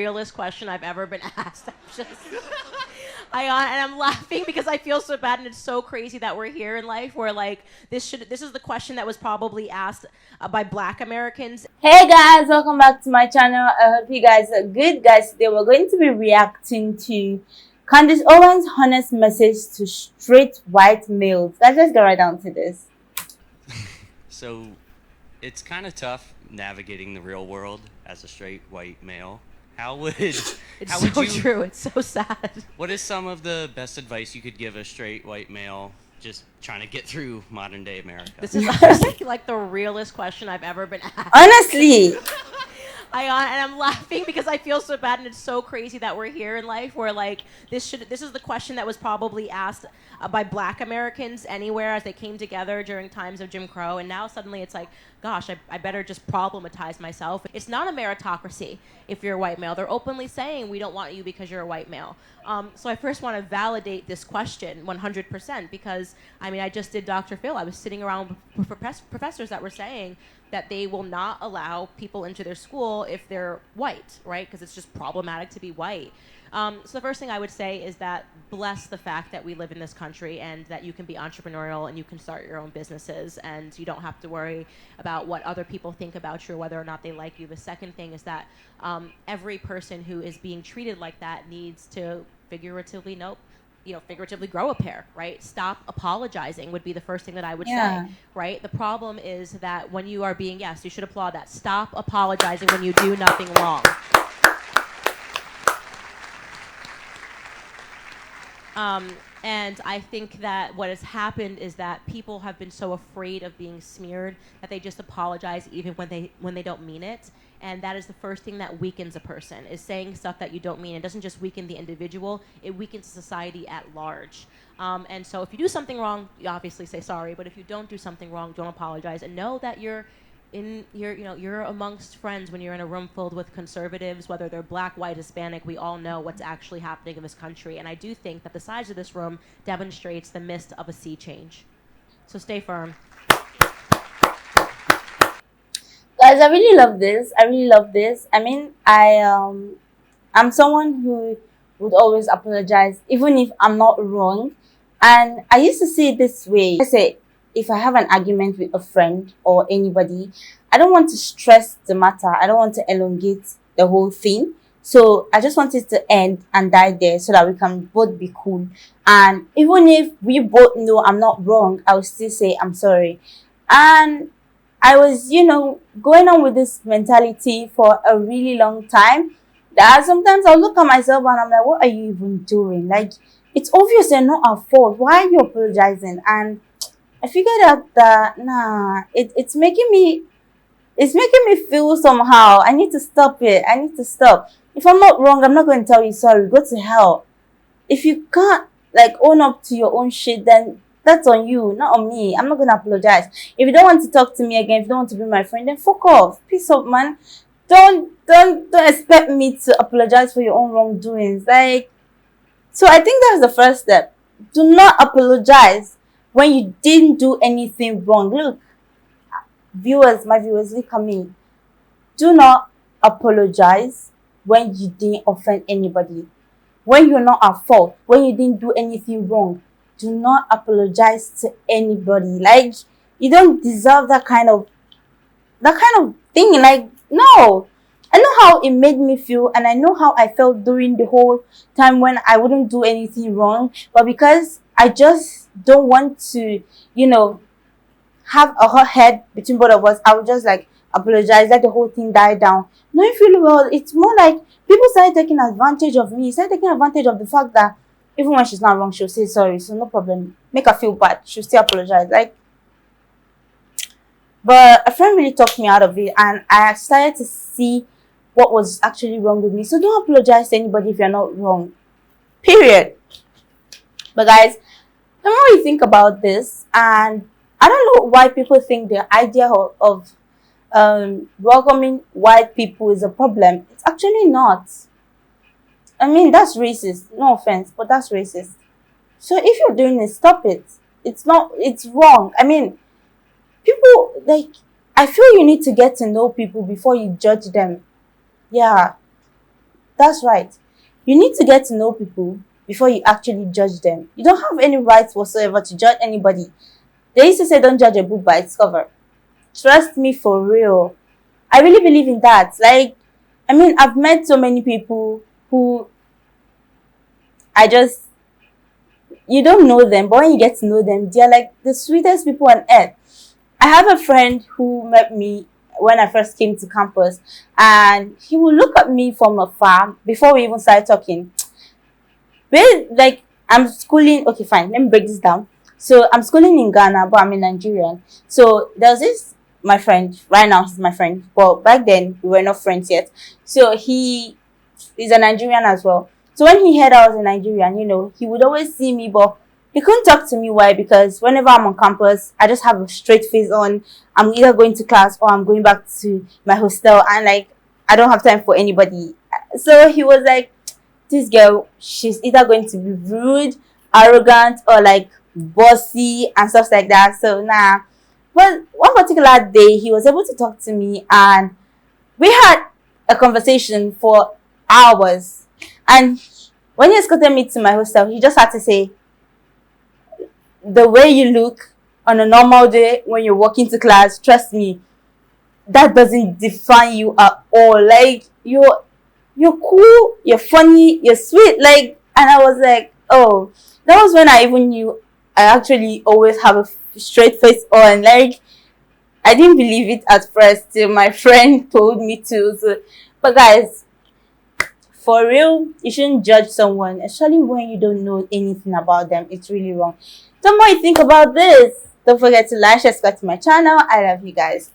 realest question I've ever been asked. And I'm laughing because I feel so bad, and it's so crazy that we're here in life where like this is the question that was probably asked by Black Americans. Hey guys, welcome back to my channel. I hope you guys are good. Guys, today we're going to be reacting to Candace Owens' honest message to straight white males. Let's get right down to this. So it's kind of tough navigating the real world as a straight white male. It's so true. It's so sad. What is some of the best advice you could give a straight white male just trying to get through modern day America? This is honestly like the realest question I've ever been asked. Honestly. And I'm laughing because I feel so bad, and it's so crazy that we're here in life where like this is the question that was probably asked by Black Americans anywhere as they came together during times of Jim Crow, and now suddenly it's like, gosh, I better just problematize myself. It's not a meritocracy if you're a white male. They're openly saying we don't want you because you're a white male. So I first want to validate this question 100% because, I mean, I just did Dr. Phil. I was sitting around with professors that were saying that they will not allow people into their school if they're white, right? Because it's just problematic to be white. So the first thing I would say is that bless the fact that we live in this country and that you can be entrepreneurial and you can start your own businesses and you don't have to worry about what other people think about you or whether or not they like you. The second thing is that every person who is being treated like that needs to figuratively grow a pair, right? Stop apologizing would be the first thing that I would say, right? The problem is that when you are being, yes, you should applaud that. Stop apologizing when you do nothing wrong. And I think that what has happened is that people have been so afraid of being smeared that they just apologize even when they don't mean it. And that is the first thing that weakens a person, is saying stuff that you don't mean. It doesn't just weaken the individual, it weakens society at large. And so if you do something wrong, you obviously say sorry, but if you don't do something wrong, don't apologize, and know that you're amongst friends when you're in a room filled with conservatives, whether they're Black, white, Hispanic. We all know what's actually happening in this country, and I do think that the size of this room demonstrates the mist of a sea change. So stay firm. Guys, I really love this. I mean, I'm someone who would always apologize even if I'm not wrong. And I used to see it this way. I say, if I have an argument with a friend or anybody, I don't want to stress the matter. I don't want to elongate the whole thing. So I just want it to end and die there so that we can both be cool. And even if we both know I'm not wrong, I will still say I'm sorry. And I was, going on with this mentality for a really long time. That sometimes I'll look at myself and I'm like, what are you even doing? Like, it's obvious they're not our fault. Why are you apologizing? And I figured out that it's making me feel somehow. I need to stop it. I need to stop. If I'm not wrong, I'm not going to tell you sorry. Go to hell. If you can't own up to your own shit, then that's on you, not on me. I'm not going to apologize. If you don't want to talk to me again, if you don't want to be my friend, then fuck off. Peace up, man. Don't expect me to apologize for your own wrongdoings. So I think that's the first step. Do not apologize when you didn't do anything wrong. Look, my viewers, look at me. Do not apologize when you didn't offend anybody. When you're not at fault, when you didn't do anything wrong, do not apologize to anybody. You don't deserve that kind of thing. No. I know how it made me feel, and I know how I felt during the whole time when I wouldn't do anything wrong. But because I just don't want to, have a hot head between both of us, I would just apologize, let the whole thing die down. Knowing fully well, it's more like people started taking advantage of me, started taking advantage of the fact that even when she's not wrong, she'll say sorry, so no problem. Make her feel bad, she'll still apologize. But a friend really talked me out of it, and I started to see what was actually wrong with me. So don't apologize to anybody if you're not wrong. Period. But guys, the more you think about this, and I don't know why people think the idea of welcoming white people is a problem. It's actually not. I mean, that's racist. No offense, but that's racist. So if you're doing it, stop it. It's wrong. I mean, people, I feel you need to get to know people before you judge them. Yeah. That's right. You need to get to know people before you actually judge them. You don't have any rights whatsoever to judge anybody. They used to say don't judge a book by its cover. Trust me, for real. I really believe in that. Like, I mean, I've met so many people who I just, you don't know them, but when you get to know them, they're like the sweetest people on earth. I have a friend who met me when I first came to campus, and he would look at me from afar before we even started talking. Like, I'm schooling, okay, fine, let me break this down. So I'm schooling in Ghana, but I'm in Nigerian. So there's this, my friend, right now he's my friend, but back then we were not friends yet. So he is a Nigerian as well. So when he heard I was a Nigerian, he would always see me, but he couldn't talk to me. Why? Because whenever I'm on campus, I just have a straight face on. I'm either going to class or I'm going back to my hostel, and like, I don't have time for anybody. So he was like, this girl, she's either going to be rude, arrogant, or like bossy and stuff like that. So nah. But one particular day, he was able to talk to me, and we had a conversation for hours. And when he escorted me to my hostel, he just had to say, the way you look on a normal day when you're walking to class, trust me, that doesn't define you at all. Like, you're cool, you're funny, you're sweet. Like, and I was like, oh, that was when I even knew I actually always have a straight face on. Like, I didn't believe it at first till my friend told me to. So, but guys, for real, you shouldn't judge someone, especially when you don't know anything about them. It's really wrong. The more you think about this, don't forget to like, subscribe to my channel. I love you guys.